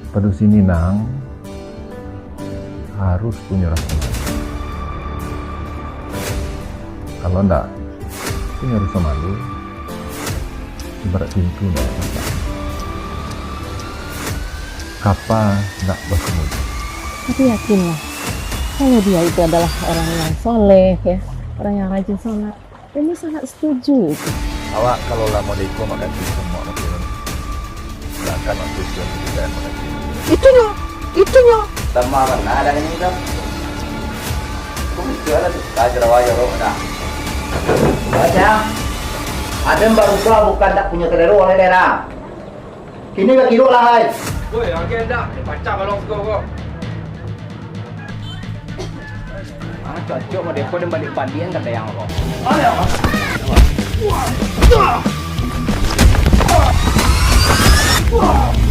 Padusi Minang harus punya rasa malu. Kalau enggak punya rasa malu, ibarat pintu enggak ada. Kapal enggak berkemudian. Tapi yakinlah, kalau dia itu adalah orang yang soleh, ya, orang yang rajin sholat, ini sangat setuju itu. Awak kalau lama deko makan semua makin silakan waktu itu kita makan. Itunya. Tama na ada ini dah. Kung itu ada kajar wajah roh dah. Baca. Ada baru kau bukan tak punya telur oleh daerah. Kini ke kilo lah hai. Woi, agenda baca balong kau. Ah, cocok mau depo dan balik pandian kata yang roh. Wah.